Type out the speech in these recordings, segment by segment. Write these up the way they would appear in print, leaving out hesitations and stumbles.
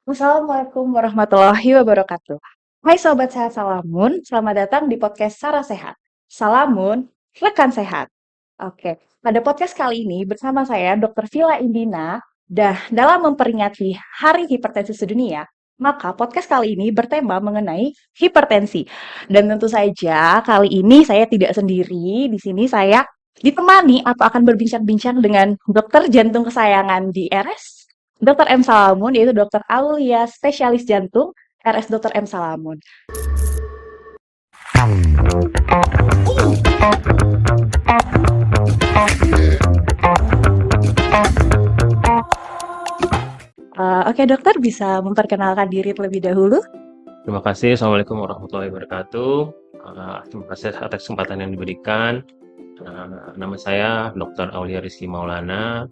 Assalamualaikum warahmatullahi wabarakatuh. Hai Sobat Sehat Salamun, selamat datang di podcast Sarah Sehat. Salamun, rekan sehat. Oke, pada podcast kali ini bersama saya Dr. Villa Indina, dalam memperingati Hari Hipertensi Sedunia, maka podcast kali ini bertema mengenai hipertensi. Dan tentu saja kali ini saya tidak sendiri, di sini saya ditemani atau akan berbincang-bincang dengan dokter jantung kesayangan di RS Dr. M. Salamun, yaitu Dr. Aulia, spesialis jantung, RS Dr. M. Salamun. Oke, dokter bisa memperkenalkan diri terlebih dahulu? Terima kasih. Assalamualaikum warahmatullahi wabarakatuh. Terima kasih atas kesempatan yang diberikan. Nama saya Dr. Aulia Rizky Maulana,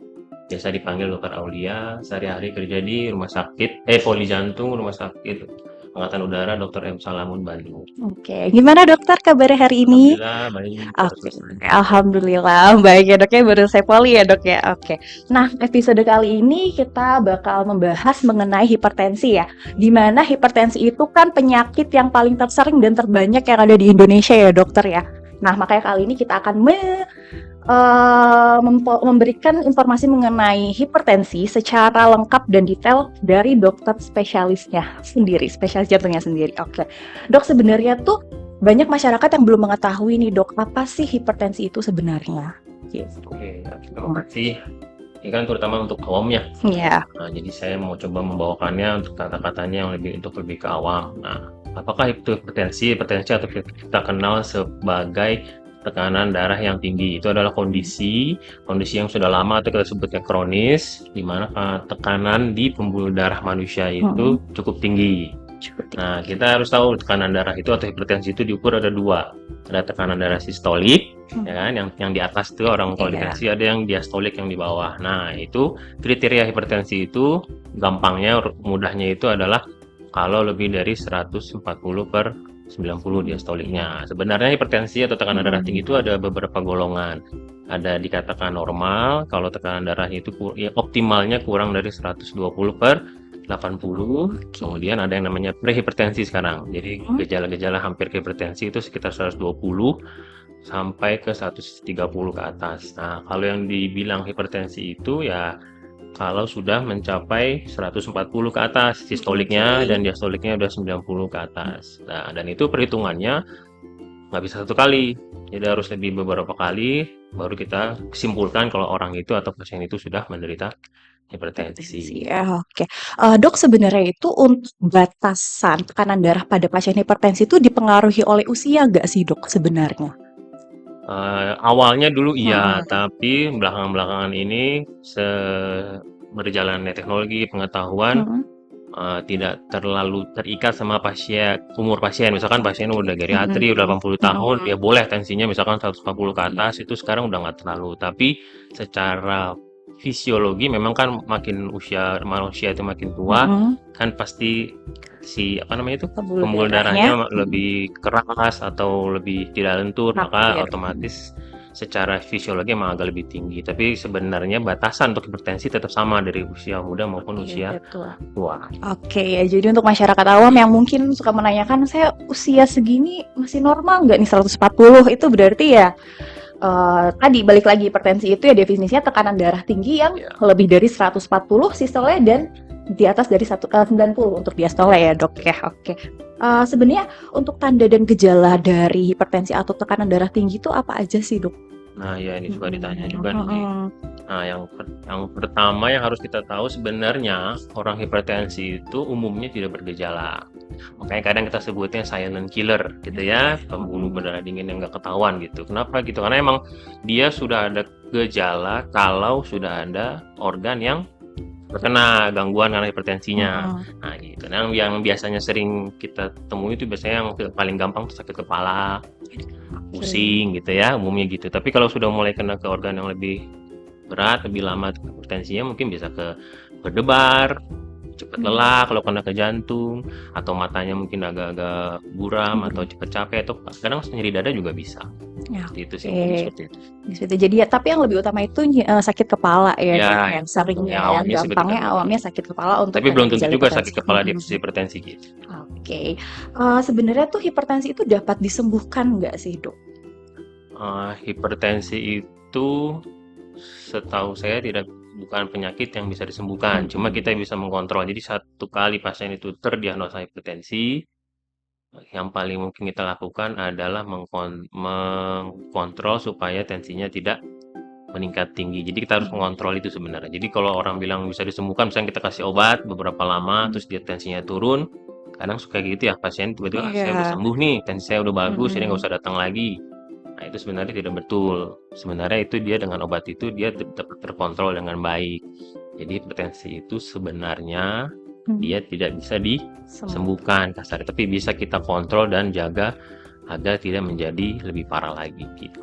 biasa dipanggil Dr. Aulia. Sehari-hari kerja di Poli Jantung Rumah Sakit Angkatan Udara Dr. M. Salamun Bandung. Oke, gimana dokter kabarnya hari ini? Alhamdulillah baik. Oke, alhamdulillah baik ya dok ya, baru saya poli ya dok ya. Oke, nah episode kali ini kita bakal membahas mengenai hipertensi ya. Dimana hipertensi itu kan penyakit yang paling tersering dan terbanyak yang ada di Indonesia ya dokter ya. Nah makanya kali ini kita akan memberikan informasi mengenai hipertensi secara lengkap dan detail dari dokter spesialisnya sendiri, spesialis jantungnya sendiri. Oke, dok sebenarnya tuh banyak masyarakat yang belum mengetahui nih dok, apa sih hipertensi itu sebenarnya? Gitu. Oke, terima kasih. Ini kan terutama untuk awamnya. Iya. Jadi saya mau coba membawakannya untuk kata-katanya yang lebih ke awam. Nah, apakah itu hipertensi? Hipertensi atau kita kenal sebagai tekanan darah yang tinggi. Itu adalah kondisi yang sudah lama atau kita sebutnya kronis, di mana tekanan di pembuluh darah manusia itu cukup tinggi. Nah, kita harus tahu tekanan darah itu atau hipertensi itu diukur ada dua. Ada tekanan darah sistolik, ya kan, yang di atas itu orang kalau hipertensi, ada yang diastolik yang di bawah. Nah, itu kriteria hipertensi itu gampangnya, mudahnya itu adalah kalau lebih dari 140/90 diastoliknya. Sebenarnya hipertensi atau tekanan darah tinggi itu ada beberapa golongan. Ada dikatakan normal, kalau tekanan darah itu optimalnya kurang dari 120/80. Kemudian ada yang namanya prehipertensi sekarang. Jadi gejala-gejala hampir ke hipertensi itu sekitar 120 sampai ke 130 ke atas. Nah, kalau yang dibilang hipertensi itu ya kalau sudah mencapai 140 ke atas sistoliknya dan diastoliknya udah 90 ke atas. Nah, dan itu perhitungannya nggak bisa satu kali. Jadi harus lebih beberapa kali baru kita simpulkan kalau orang itu atau pasien itu sudah menderita hipertensi. Ya, oke. Dok sebenarnya itu untuk batasan tekanan darah pada pasien hipertensi itu dipengaruhi oleh usia nggak sih dok sebenarnya? Awalnya dulu iya, tapi belakangan-belakangan ini berjalannya teknologi pengetahuan tidak terlalu terikat sama umur pasien. Misalkan pasien udah geriatri, udah 80 tahun, ya boleh tensinya misalkan 140 ke atas, itu sekarang udah nggak terlalu. Tapi secara fisiologi memang kan makin usia manusia itu makin tua, kan pasti pembuluh darahnya lebih keras atau lebih tidak lentur, maka otomatis secara fisiologi emang agak lebih tinggi. Tapi sebenarnya batasan untuk hipertensi tetap sama dari usia muda maupun usia tua. Oke ya, jadi untuk masyarakat awam yang mungkin suka menanyakan, saya usia segini masih normal nggak nih 140? Itu berarti ya tadi balik lagi hipertensi itu ya definisinya tekanan darah tinggi yang lebih dari 140 sistole dan di atas dari 90 untuk diastole ya dok ya. Oke. Sebenarnya untuk tanda dan gejala dari hipertensi atau tekanan darah tinggi itu apa aja sih dok? Nah ya ini juga ditanya juga nih. Nah yang pertama yang harus kita tahu sebenarnya orang hipertensi itu umumnya tidak bergejala. Makanya kadang kita sebutnya silent killer gitu ya, pembunuh berdarah dingin yang nggak ketahuan gitu. Kenapa gitu? Karena emang dia sudah ada gejala kalau sudah ada organ yang terkena gangguan karena hipertensinya. Nah gitu. Nah, yang biasanya sering kita temui itu biasanya yang paling gampang sakit kepala, pusing gitu ya, umumnya gitu. Tapi kalau sudah mulai kena ke organ yang lebih berat, lebih lama hipertensinya, mungkin bisa ke berdebar, cepat lelah kalau kena ke jantung, atau matanya mungkin agak-agak buram, atau cepat capek, atau kadang nyeri dada juga bisa. Ya, Seperti itu sih, oke. mungkin seperti itu. Gitu. Jadi ya, tapi yang lebih utama itu sakit kepala ya, Ya, Dok, yang seringnya, yang yang awamnya seperti gampangnya itu. awamnya sakit kepala untuk Tapi ada belum tentu gejala juga sakit hipertensi. kepala di hipertensi gitu. Oke. Sebenarnya tuh hipertensi itu dapat disembuhkan nggak sih, Dok? Hipertensi itu setahu saya bukan penyakit yang bisa disembuhkan, cuma kita bisa mengontrol. Jadi satu kali pasien itu terdiagnosa hipertensi, yang paling mungkin kita lakukan adalah mengkontrol supaya tensinya tidak meningkat tinggi. Jadi kita harus mengontrol itu sebenarnya. Jadi kalau orang bilang bisa disembuhkan, misalnya kita kasih obat beberapa lama, terus dia tensinya turun, kadang suka gitu ya, pasien tiba-tiba, saya udah Iya. sembuh nih, tensi saya udah bagus, jadi nggak usah datang lagi. Nah, itu sebenarnya tidak betul. Sebenarnya itu dia dengan obat itu dia tetap terkontrol dengan baik. Jadi hipertensi itu sebenarnya dia tidak bisa disembuhkan kasar, tapi bisa kita kontrol dan jaga agar tidak menjadi lebih parah lagi gitu.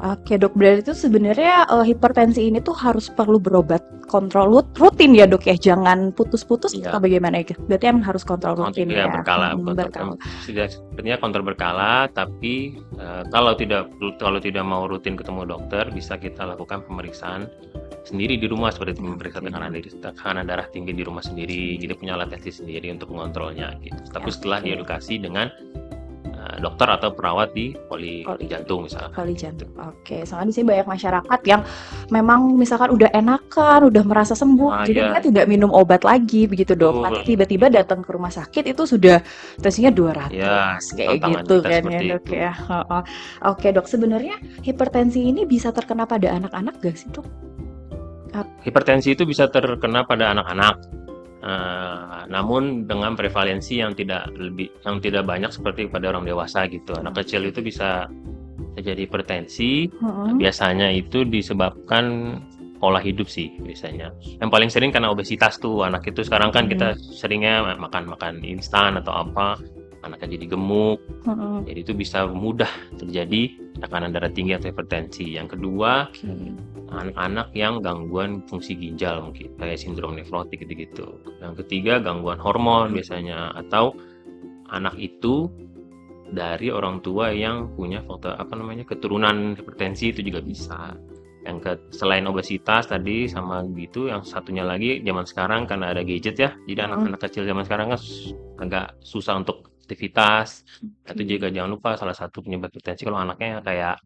Oke, Dok, berarti itu sebenarnya hipertensi ini tuh harus perlu berobat kontrol rutin ya, Dok ya, jangan putus-putus atau bagaimana ya? Berarti emang harus kontrol rutin ya. Berkala. Sebenarnya kontrol berkala, tapi kalau tidak mau rutin ketemu dokter, bisa kita lakukan pemeriksaan sendiri di rumah, seperti memeriksa tekanan darah tinggi di rumah sendiri. Jadi punya alat tensi sendiri untuk mengontrolnya gitu. Tapi setelah diedukasi dengan dokter atau perawat di poli jantung misalnya. Poli jantung. Oke, soalnya di sini banyak masyarakat yang memang misalkan udah enakan, udah merasa sembuh, jadi dia tidak minum obat lagi begitu, Dok. Nanti tiba-tiba datang ke rumah sakit itu sudah tensinya 200 kayak gitu kan ya, Dok ya. Oke, Dok, sebenarnya hipertensi ini bisa terkena pada anak-anak gak sih, Dok? Hipertensi itu bisa terkena pada anak-anak. Namun dengan prevalensi yang tidak banyak seperti pada orang dewasa gitu. Anak kecil itu bisa terjadi hipertensi. Biasanya itu disebabkan pola hidup sih biasanya. Yang paling sering karena obesitas tuh anak itu. Sekarang kan kita seringnya makan instan atau apa, anaknya jadi gemuk. Jadi itu bisa mudah terjadi tekanan darah tinggi atau hipertensi. Yang kedua, anak-anak yang gangguan fungsi ginjal mungkin kayak sindrom nefrotik gitu-gitu. Yang ketiga, gangguan hormon biasanya, atau anak itu dari orang tua yang punya faktor keturunan hipertensi itu juga bisa. Selain obesitas tadi sama gitu, yang satunya lagi zaman sekarang karena ada gadget ya, jadi anak-anak kecil zaman sekarang kan agak susah untuk aktivitas. Itu juga jangan lupa salah satu penyebab hipertensi kalau anaknya kayak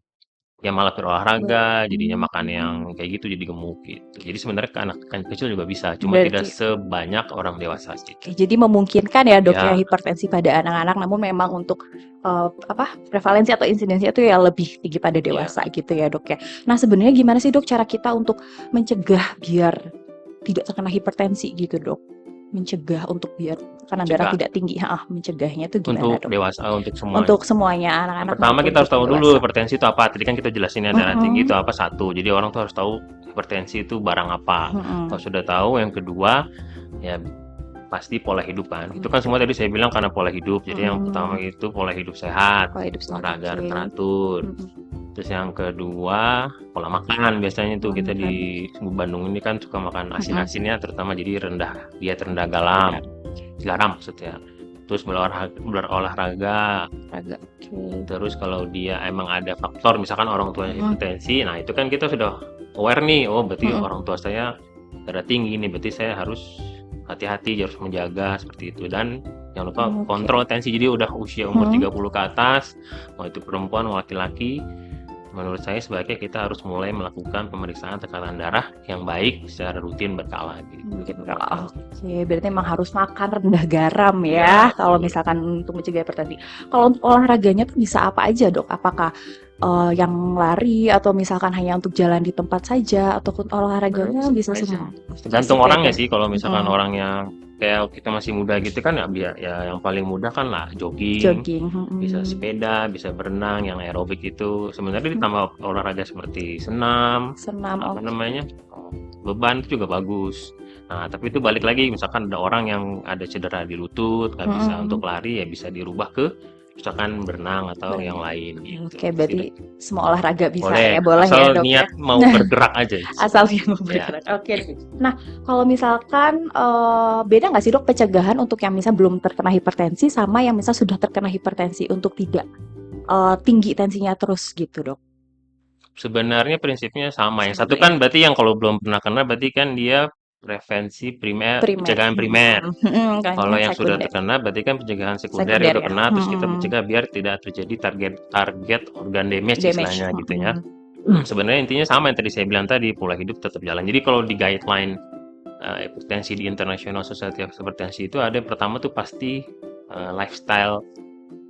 ya malah berolahraga, jadinya makan yang kayak gitu jadi gemuk gitu. Jadi sebenarnya ke anak kecil juga bisa, cuma tidak sebanyak orang dewasa gitu. Jadi memungkinkan ya, Dok ya, hipertensi pada anak-anak, namun memang untuk prevalensi atau insidensinya itu ya lebih tinggi pada dewasa gitu ya, Dok ya. Nah, sebenarnya gimana sih, Dok, cara kita untuk mencegah biar tidak terkena hipertensi gitu, Dok? Mencegah untuk biar tekanan darah tidak tinggi, mencegahnya itu gimana, Dok? Untuk semuanya, anak-anak. Pertama kita harus tahu dulu hipertensi itu apa. Tadi kan kita jelasin darah tinggi itu apa satu. Jadi orang tuh harus tahu hipertensi itu barang apa. Kalau sudah tahu, yang kedua ya pasti pola hidup kan. Itu kan semua tadi saya bilang karena pola hidup. Jadi yang pertama itu pola hidup sehat, olahraga teratur. Terus yang kedua pola makan. Biasanya tuh kita di Bandung ini kan suka makan asin-asinnya, terutama jadi diet rendah garam maksudnya. Terus berolahraga. Terus kalau dia emang ada faktor misalkan orang tuanya hipertensi, nah itu kan kita sudah aware nih, oh berarti orang tua saya darah tinggi nih, berarti saya harus hati-hati, harus menjaga seperti itu. Dan jangan lupa kontrol tensi. Jadi udah usia umur 30 ke atas, mau itu perempuan mau laki-laki, menurut saya sebaiknya kita harus mulai melakukan pemeriksaan tekanan darah yang baik secara rutin berkala gitu. Oke, berarti memang harus makan rendah garam ya, kalau misalkan untuk mencegah hipertensi. Kalau untuk olahraganya tuh bisa apa aja, Dok? Apakah yang lari atau misalkan hanya untuk jalan di tempat saja, atau olahraganya bisa semua? Tergantung orangnya sih. Kalau misalkan orang yang kayak kita masih muda gitu kan ya yang paling mudah kan lah jogging. Bisa sepeda, bisa berenang, yang aerobik itu sebenarnya ditambah olahraga seperti senam beban itu juga bagus. Nah, tapi itu balik lagi, misalkan ada orang yang ada cedera di lutut, nggak bisa untuk lari, ya bisa dirubah ke misalkan berenang atau yang Berenang. lain gitu Oke, sih, berarti Dok. semua olahraga bisa Boleh, ya, boleh ya asal dok ya. niat mau bergerak aja Asal sebenarnya. dia mau Ya. bergerak. Oke. Nah, kalau misalkan beda nggak sih dok pencegahan untuk yang misal belum terkena hipertensi sama yang misal sudah terkena hipertensi untuk tidak tinggi tensinya terus gitu dok? Sebenarnya prinsipnya sama. Yang satu Sama kan ya. berarti yang kalau belum pernah kena berarti kan dia prevensi primer, Primer. pencegahan primer. Kan Kalau yang yang sudah sekunder. terkena berarti kan pencegahan sekunder ya Sekunder udah ya. kena terus kita mencegah biar tidak terjadi target organ damage Damage. istilahnya gitu ya. Sebenarnya intinya sama yang tadi saya bilang tadi, pola hidup tetap jalan. Jadi kalau di guideline hipertensi di International Society of Hypertension itu ada yang pertama tuh pasti lifestyle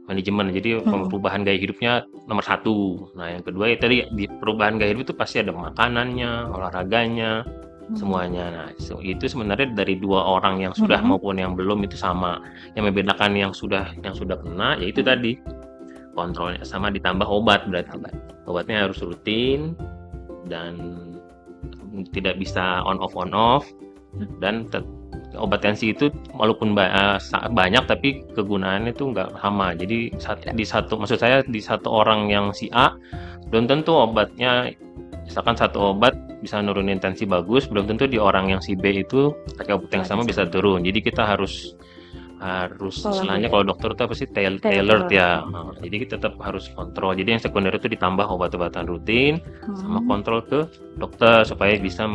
manajemen. Jadi perubahan gaya hidupnya nomor satu. Nah yang kedua ya tadi di perubahan gaya hidup itu pasti ada makanannya, olahraganya, semuanya. Nah itu sebenarnya dari dua orang yang sudah maupun yang belum itu sama. Yang membedakan yang sudah kena yaitu tadi kontrolnya sama ditambah obat berarti. Obatnya harus rutin dan tidak bisa on off dan obat tensi itu walaupun banyak tapi kegunaannya itu nggak sama. Jadi maksud saya di satu orang yang si A belum tentu obatnya, misalkan satu obat bisa nurunin tensi bagus, belum tentu di orang yang si B itu pakai obat yang sama bisa turun. Jadi kita harus istilahnya kalau dokter itu apa sih tailored ya. Jadi kita tetap harus kontrol. Jadi yang sekunder itu ditambah obat-obatan rutin sama kontrol ke dokter supaya bisa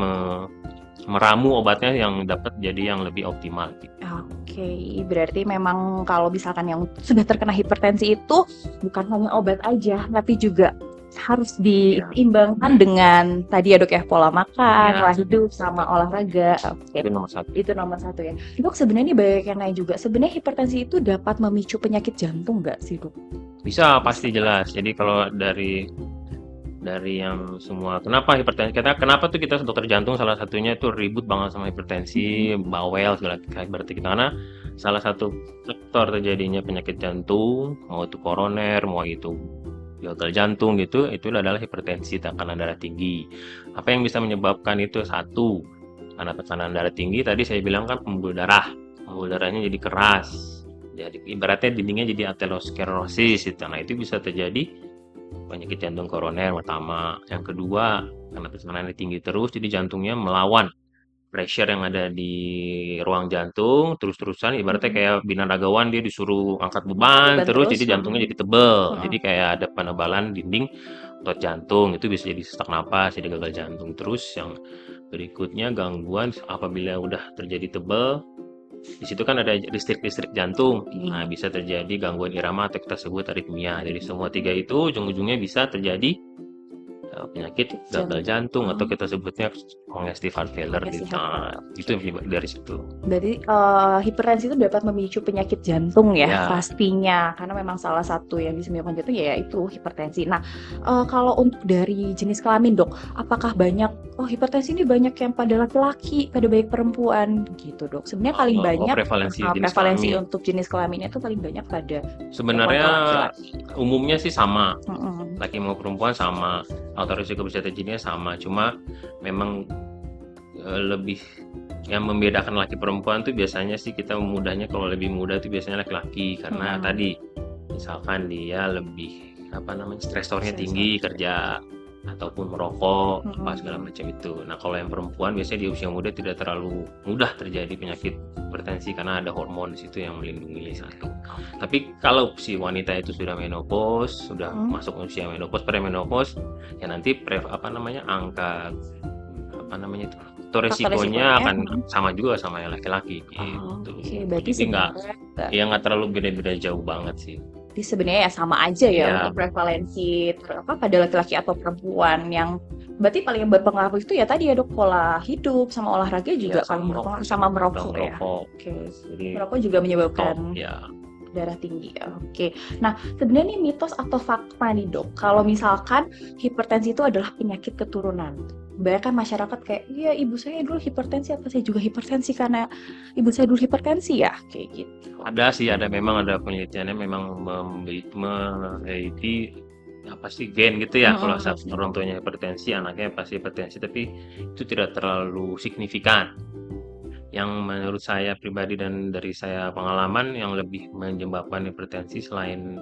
meramu obatnya yang dapat jadi yang lebih optimal. Oke, berarti memang kalau misalkan yang sudah terkena hipertensi itu bukan hanya obat aja, tapi juga harus diimbangkan dengan tadi ya dok ya, pola makan, pola hidup, sama olahraga. Oke. Itu nomor satu. Itu nomor satu ya. Dok, sebenarnya banyak yang nanya juga, sebenarnya hipertensi itu dapat memicu penyakit jantung nggak sih dok? Bisa, pasti jelas. Jadi kalau dari yang semua kenapa hipertensi, kenapa tuh kita dokter jantung salah satunya itu ribut banget sama hipertensi, bawel segala berarti kita, karena salah satu faktor terjadinya penyakit jantung, mau itu koroner, mau itu gagal jantung gitu, itu adalah hipertensi, tekanan darah tinggi. Apa yang bisa menyebabkan itu? Satu, karena tekanan darah tinggi tadi saya bilang kan pembuluh darahnya jadi keras, jadi ibaratnya dindingnya jadi aterosklerosis itu. Nah itu bisa terjadi penyakit jantung koroner pertama. Yang kedua, karena tekanannya tinggi terus, jadi jantungnya melawan pressure yang ada di ruang jantung terus-terusan, ibaratnya kayak binaragawan dia disuruh angkat beban terus, jadi jantungnya jadi tebel, jadi kayak ada penebalan dinding otot jantung, itu bisa jadi sesak napas, jadi gagal jantung. Terus yang berikutnya gangguan apabila udah terjadi tebel, di situ kan ada listrik jantung. Nah, bisa terjadi gangguan irama atau kita sebut aritmia. Jadi semua tiga itu ujung-ujungnya bisa terjadi penyakit gagal jantung atau kita sebutnya congestive heart failure. Itu dari situ. Berarti hipertensi itu dapat memicu penyakit jantung ya, pastinya, karena memang salah satu yang bisa menyebabkan jantung ya itu hipertensi. Nah, kalau untuk dari jenis kelamin dok, apakah banyak hipertensi ini banyak yang pada laki-laki, pada baik perempuan gitu dok? Sebenarnya paling banyak prevalensi untuk jenis kelaminnya itu paling banyak pada sebenarnya umumnya sih sama, laki mau perempuan sama, atau risiko bisa terjadinya sama, cuma memang lebih yang membedakan laki perempuan tuh biasanya sih kita mudahnya kalau lebih muda tuh biasanya laki-laki, karena tadi misalkan dia lebih stresornya tinggi kerja ataupun merokok apa segala macam itu. Nah kalau yang perempuan biasanya di usia muda tidak terlalu mudah terjadi penyakit hipertensi karena ada hormon di situ yang melindungi satu. Tapi kalau si wanita itu sudah menopause, sudah masuk usia menopause, premenopause, ya nanti angka itu resikonya akan sama juga sama yang laki-laki gitu. Berarti nggak terlalu beda-beda jauh banget sih. Jadi sebenarnya ya sama aja ya untuk prevalensi pada laki-laki atau perempuan. Yang berarti paling berpengaruh itu ya tadi ya dok, pola hidup sama olahraga juga paling berpengaruh, sama merokok ya. Jadi merokok juga menyebabkan darah tinggi. Oke. Nah, sebenarnya ini mitos atau fakta nih dok, kalau misalkan hipertensi itu adalah penyakit keturunan. Bahkan masyarakat kayak, iya ibu saya dulu hipertensi, apa saya juga hipertensi karena ibu saya dulu hipertensi ya, kayak gitu. Ada memang ada penelitiannya memang meneliti gen gitu ya. Kalau orang tuanya hipertensi, anaknya pasti hipertensi, tapi itu tidak terlalu signifikan. Yang menurut saya pribadi dan dari saya pengalaman yang lebih menyebabkan hipertensi selain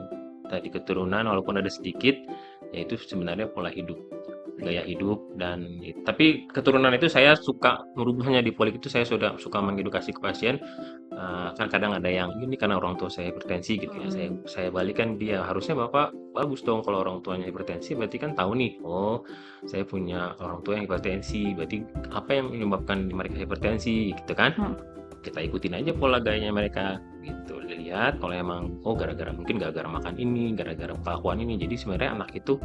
tadi keturunan walaupun ada sedikit, yaitu sebenarnya pola hidup, gaya hidup tapi keturunan itu saya suka merubahnya di polik itu saya sudah suka mengedukasi ke pasien. Kan kadang ada yang ini karena orang tua saya hipertensi gitu ya. Saya balikan dia, harusnya Bapak bagus dong kalau orang tuanya hipertensi berarti kan tahu nih, oh saya punya orang tua yang hipertensi, berarti apa yang menyebabkan mereka hipertensi gitu kan. Kita ikutin aja pola gayanya mereka gitu, lihat kalau emang mungkin gara-gara makan ini, gara-gara kelakuan ini, jadi sebenarnya anak itu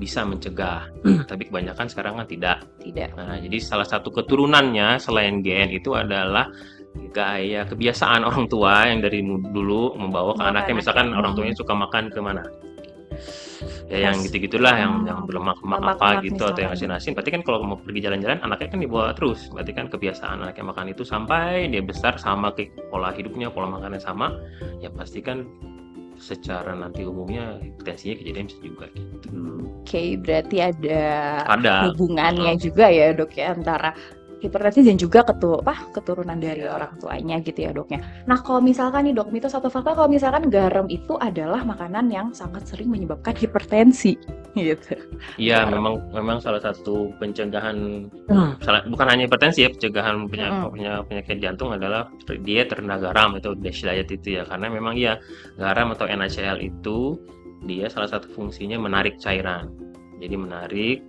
bisa mencegah. Tapi kebanyakan sekarang kan tidak. Nah, jadi salah satu keturunannya selain gen itu adalah gaya kebiasaan orang tua yang dari dulu membawa ke anaknya. Misalkan orang tuanya suka makan ke mana? Ya yang gitu-gitulah, yang berlemak-lemak apa gitu, atau yang asin-asin. Berarti kan kalau mau pergi jalan-jalan anaknya kan dibawa terus. Berarti kan kebiasaan anaknya makan itu sampai dia besar sama kayak pola hidupnya, pola makannya sama, ya pasti kan secara nanti umumnya hipertensinya kejadian bisa juga gitu. Oke, berarti ada hubungannya juga ya dok ya antara hipertensi dan juga keturunan dari orang tuanya gitu ya doknya. Nah kalau misalkan nih dok, mitos atau fakta kalau misalkan garam itu adalah makanan yang sangat sering menyebabkan hipertensi gitu. Iya, memang salah satu pencegahan bukan hanya hipertensi ya, pencegahan penyakit jantung adalah diet rendah garam itu DASH diet itu ya, karena memang garam atau NaCl itu dia salah satu fungsinya menarik cairan. Jadi menarik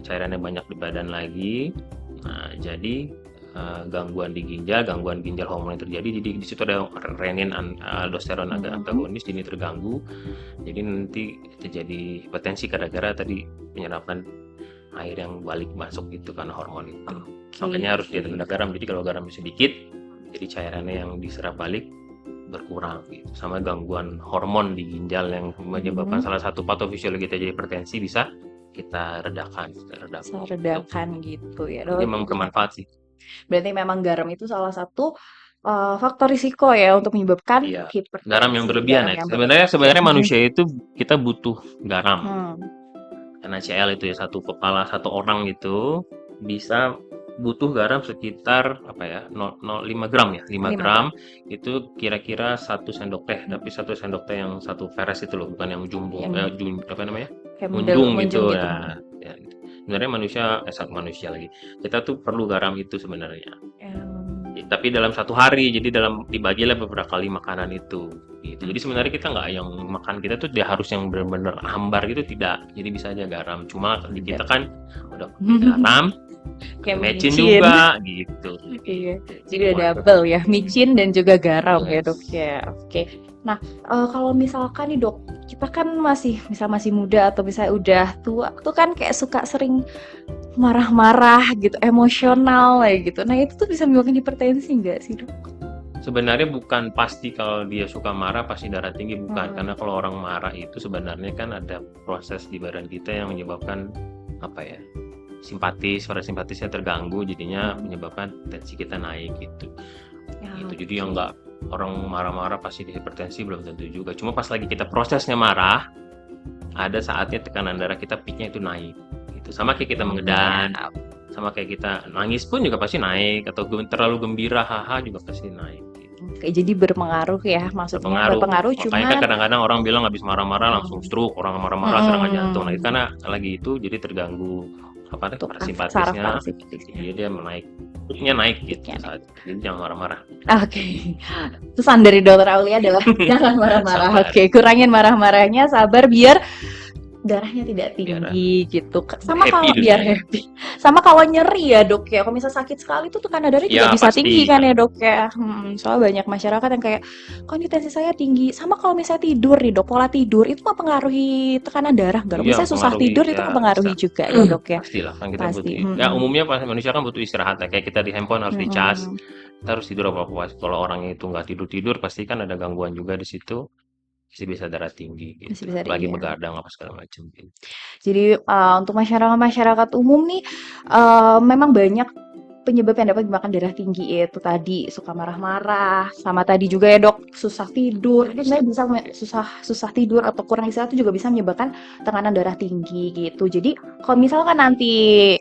cairannya banyak di badan lagi. Nah, jadi gangguan ginjal hormon yang terjadi, jadi di situ ada renin, aldosteron ada antagonis, ini terganggu, jadi nanti terjadi hipertensi gara-gara tadi penyerapan air yang balik masuk gitu karena hormon itu. Makanya harus diet rendah garam. Jadi kalau garam sedikit, jadi cairannya yang diserap balik berkurang gitu. Sama gangguan hormon di ginjal yang menyebabkan salah satu patofisiologi terjadi hipertensi bisa kita redakan gitu ya. Dia memang bermanfaat sih. Berarti memang garam itu salah satu faktor risiko ya untuk menyebabkan hipertensi. Garam yang berlebihan ya. Sebenarnya manusia itu kita butuh garam. NaCl itu ya, satu kepala satu orang itu bisa butuh garam sekitar 0,5 gram ya. 5 gram itu kira-kira 1 sendok teh, tapi 1 sendok teh yang 1 veres itu loh, bukan yang jumbo, munjung gitu ya. Sebenarnya manusia lagi. Kita tuh perlu garam itu sebenarnya. Tapi dalam satu hari, jadi dibagilah beberapa kali makanan itu. Gitu. Jadi sebenarnya kita nggak yang makan kita tuh dia harus yang benar-benar hambar gitu, tidak. Jadi bisa aja garam. Cuma di kita kan udah garam, micin juga gitu. Iya. Jadi ada double ya, micin dan juga garam ya dok ya. Oke. Nah kalau misalkan nih dok, kita kan masih muda atau bisa udah tua tuh kan kayak suka sering marah-marah gitu, emosional kayak gitu. Nah itu tuh bisa menyebabkan hipertensi nggak sih dok? Sebenarnya bukan pasti kalau dia suka marah pasti darah tinggi, bukan. Karena kalau orang marah itu sebenarnya kan ada proses di badan kita yang menyebabkan parasimpatisnya terganggu, jadinya menyebabkan tensi kita naik gitu. Jadi yang nggak orang marah-marah pasti hipertensi belum tentu juga. Cuma pas lagi kita prosesnya marah, ada saatnya tekanan darah kita peaknya itu naik. Gitu. Sama kayak kita mengedan, sama kayak kita nangis pun juga pasti naik, atau terlalu gembira haha juga pasti naik. Gitu. Oke, jadi berpengaruh ya, maksudnya berpengaruh. Cuma makanya kan kadang-kadang orang bilang habis marah-marah langsung stroke, orang marah-marah serangan jantung. Nah, itu karena lagi itu jadi terganggu parasimpatisnya, jadi dia naik gitu. Jadi jangan marah-marah. Oke. Pesan dari Dokter Aulia adalah jangan marah-marah. Oke, kurangin marah-marahnya, sabar biar darahnya tidak tinggi gitu. Sama kalau biar happy. Sama kalau nyeri ya dok ya. Kalau misalnya sakit sekali tuh tekanan darahnya juga bisa tinggi kan ya dok ya. Soalnya banyak masyarakat yang kayak kok tensi saya tinggi. Sama kalau misalnya tidur nih dok, pola tidur itu mempengaruhi tekanan darah nggak? Misalnya susah tidur itu mempengaruhi juga ya dok ya. Pastilah kan kita butuh. Ya umumnya manusia kan butuh istirahat ya. Kayak kita di handphone harus dicas. Kita harus tidur apa-apa. Kalau orang itu nggak tidur pasti kan ada gangguan juga di situ. Bisa darah tinggi gitu. Lagi begadang apa segala macam gitu. Jadi untuk masyarakat umum nih memang banyak penyebab yang dapat menyebabkan darah tinggi, itu tadi suka marah-marah, sama tadi juga ya dok susah tidur. Itu sebenarnya bisa susah tidur atau kurang istirahat itu juga bisa menyebabkan tekanan darah tinggi gitu. Jadi kalau misalkan nanti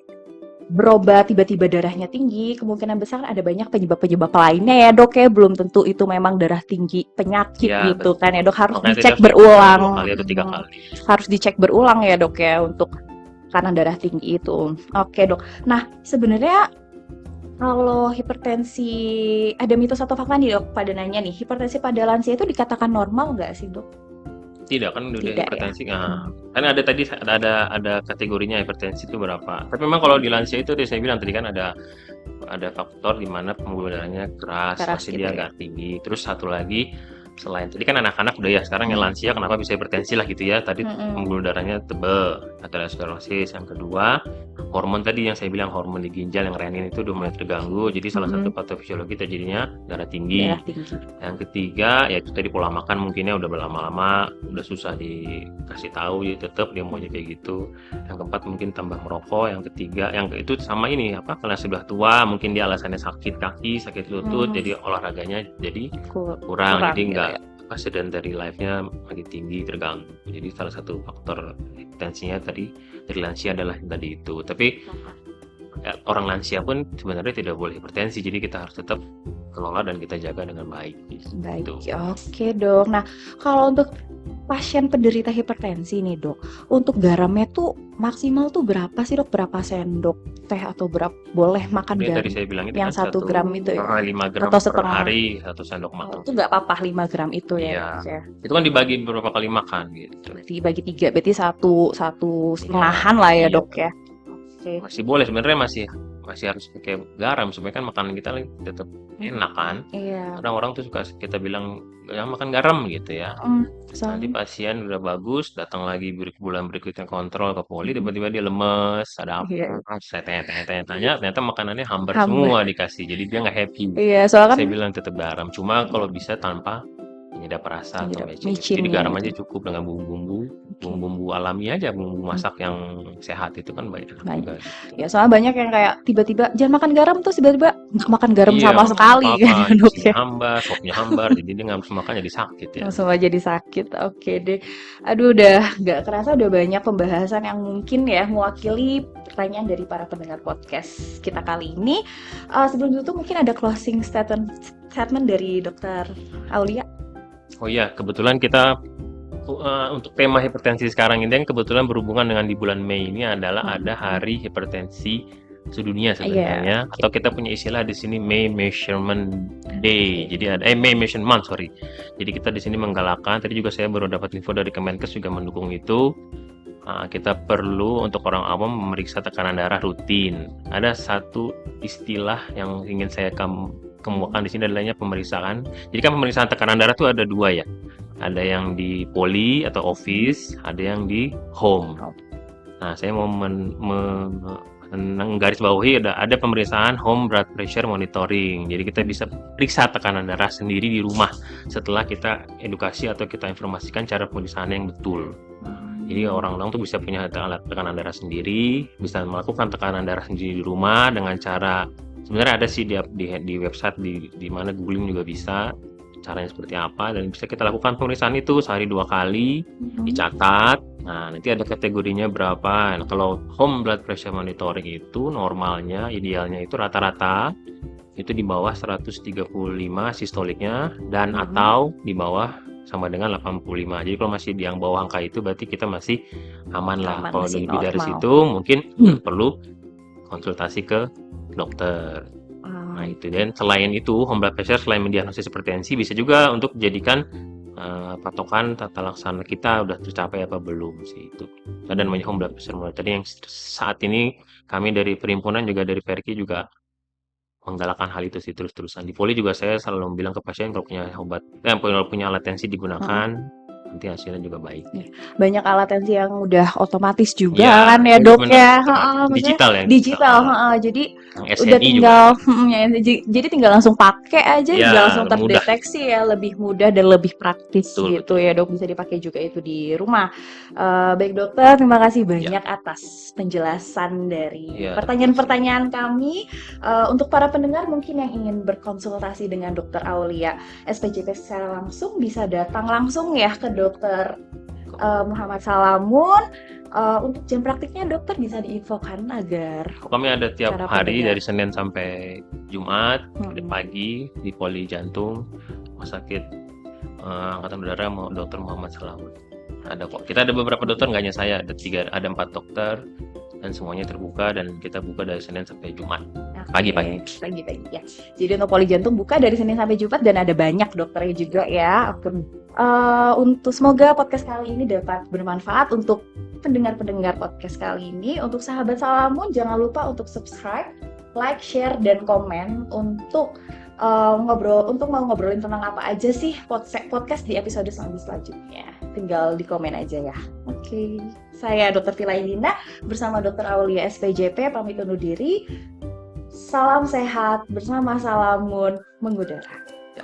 berobat tiba-tiba darahnya tinggi, kemungkinan besar ada banyak penyebab-penyebab lainnya ya dok ya, belum tentu itu memang darah tinggi penyakit Ya, gitu betul. kan ya dok, harus Makanya tadi dicek harus diperiksa 2 berulang. kali atau 3 kali. Harus dicek berulang ya dok ya untuk tekanan darah tinggi itu. Oke dok, nah sebenarnya kalau hipertensi, ada mitos atau fakta nih dok pada nanya nih, hipertensi pada lansia itu dikatakan normal nggak sih dok? Tidak, kan udah Tidak ya? hipertensi kan ada tadi ada kategorinya hipertensi itu berapa. Tapi memang kalau di lansia itu saya bilang tadi kan ada faktor di mana pembuluh darahnya keras, Keras pasti gitu dia ya. agak tinggi. Terus satu lagi selain tadi kan anak-anak udah ya, sekarang yang lansia kenapa bisa hipertensi lah gitu ya. Tadi pembuluh darahnya tebal, aterosklerosis. Yang kedua, hormon tadi yang saya bilang hormon di ginjal yang renin itu udah mulai terganggu. Jadi salah satu patofisiologi terjadinya darah tinggi. Darah tinggi. Yang ketiga yaitu tadi pola makan mungkinnya udah berlama-lama udah susah dikasih tahu jadi tetap dia maunya kayak gitu. Yang keempat mungkin tambah merokok. Yang ketiga yang itu sama ini karena sudah tua mungkin dia alasannya sakit kaki, sakit lutut, jadi olahraganya jadi kurang jadi gitu nggak ya. sedentary life-nya lagi tinggi terganggu. Jadi salah satu faktor hipertensinya tadi dari lansia adalah yang tadi itu. Tapi orang lansia pun sebenarnya tidak boleh hipertensi, jadi kita harus tetap kelola dan kita jaga dengan baik. Baik, Gitu. oke dok. Nah, kalau untuk pasien penderita hipertensi nih dok, untuk garamnya tuh maksimal tuh berapa sih dok? Berapa sendok teh atau berapa boleh makan Ini garam? tadi saya bilang itu Yang kan 1 gram itu ya? 5 gram Atau per setengah? hari 1 sendok makan. Itu nggak apa-apa 5 gram itu ya? Iya. Dok, ya? Itu kan dibagi beberapa kali makan gitu. Dibagi 3, berarti satu setengahan lah ya Iya. dok ya? Oke. Masih boleh sebenarnya masih harus pakai garam supaya kan makanan kita tetap enak kan. Iya. Kadang orang tuh suka kita bilang ya makan garam gitu ya. Nanti pasien udah bagus datang lagi bulan berikutnya kontrol ke poli tiba-tiba dia lemes, ada apa? Iya. Saya tanya ternyata makanannya hambar semua dikasih jadi dia nggak happy. Iya, soalnya Saya kan bilang tetap garam cuma kalau bisa tanpa penyedap rasa atau micin. micin Jadi garam ya. aja cukup dengan bumbu alami aja, bumbu masak yang sehat itu kan banyak juga gitu. Ya soalnya banyak yang kayak tiba-tiba jangan makan garam terus tiba-tiba nggak makan garam Iya, sama sekali apa-apa, kan dok ya. hambar, sopnya hambar, jadi dia nggak harus makan jadi sakit ya. Langsung aja jadi sakit. Oke deh. Aduh udah nggak kerasa udah banyak pembahasan yang mungkin ya mewakili pertanyaan dari para pendengar podcast kita kali ini. Sebelum itu mungkin ada closing statement dari Dokter Aulia. Oh iya, kebetulan kita untuk tema hipertensi sekarang ini yang kebetulan berhubungan dengan di bulan Mei ini adalah ada Hari Hipertensi Sedunia sebenarnya, atau kita punya istilah di sini May Measurement Day. Jadi ada May Measurement Month, sorry. Jadi kita di sini menggalakkan. Tadi juga saya baru dapat info dari Kemenkes juga mendukung itu. Kita perlu untuk orang awam memeriksa tekanan darah rutin. Ada satu istilah yang ingin saya kemukakan di sini adalah pemeriksaan. Jadi kan pemeriksaan tekanan darah itu ada 2 ya. Ada yang di poli atau office, ada yang di home. Nah, saya mau menggarisbawahi ada pemeriksaan home blood pressure monitoring. Jadi kita bisa periksa tekanan darah sendiri di rumah setelah kita edukasi atau kita informasikan cara pemeriksaannya yang betul. Jadi orang-orang tuh bisa punya alat tekanan darah sendiri, bisa melakukan tekanan darah sendiri di rumah dengan cara sebenarnya ada sih di website di mana googling juga bisa caranya seperti apa dan bisa kita lakukan pemeriksaan itu sehari 2 kali dicatat. Nah, nanti ada kategorinya berapa. Nah, kalau home blood pressure monitoring itu normalnya idealnya itu rata-rata itu di bawah 135 sistoliknya dan atau di bawah sama dengan 85. Jadi kalau masih di yang bawah angka itu berarti kita masih aman lah. Kalau lebih dari situ mungkin perlu konsultasi ke dokter. Nah itu, dan selain itu home blood pressure selain mendiagnosis hipertensi bisa juga untuk dijadikan patokan tata laksana kita udah tercapai apa belum sih itu. Dan banyak home blood pressure monitoring yang saat ini kami dari perhimpunan juga dari Perki juga menggalakkan hal itu sih terus-terusan. Di poli juga saya selalu bilang ke pasien kalau punya punya alat tensi digunakan. Nanti hasilnya juga baik. Banyak alat tensi yang udah otomatis juga kan ya dok ya. Digital ya. Digital, jadi SNI udah tinggal, jadi tinggal langsung pakai aja, tinggal langsung terdeteksi ya, lebih mudah dan lebih praktis gitu ya dok, bisa dipakai juga itu di rumah. Baik dokter, terima kasih banyak atas penjelasan dari pertanyaan-pertanyaan kami. Untuk para pendengar mungkin yang ingin berkonsultasi dengan Dokter Aulia SPJP secara langsung bisa datang langsung ya ke Dokter Muhammad Salamun Untuk jam praktiknya dokter bisa diinfokan agar Kami ada tiap para hari pendengar. dari Senin sampai Jumat di Mm-mm. pagi di Poli Jantung Rumah Sakit Angkatan Udara Dr. Muhammad Salamun. Ada kok. Kita ada beberapa dokter, nggak hanya saya, ada 4 dokter dan semuanya terbuka dan kita buka dari Senin sampai Jumat. Pagi-pagi. Pagi-pagi ya. Jadi untuk Poli Jantung buka dari Senin sampai Jumat dan ada banyak dokternya juga ya. Untuk semoga podcast kali ini dapat bermanfaat untuk pendengar-pendengar podcast kali ini. Untuk sahabat Salamun jangan lupa untuk subscribe, like, share, dan komen untuk mau ngobrolin tentang apa aja sih podcast di episode selanjutnya. Tinggal di komen aja ya. Oke. Saya Dr. Vilailina bersama Dr. Aulia SPJP pamit undur diri. Salam sehat bersama Salamun mengudara. Ya.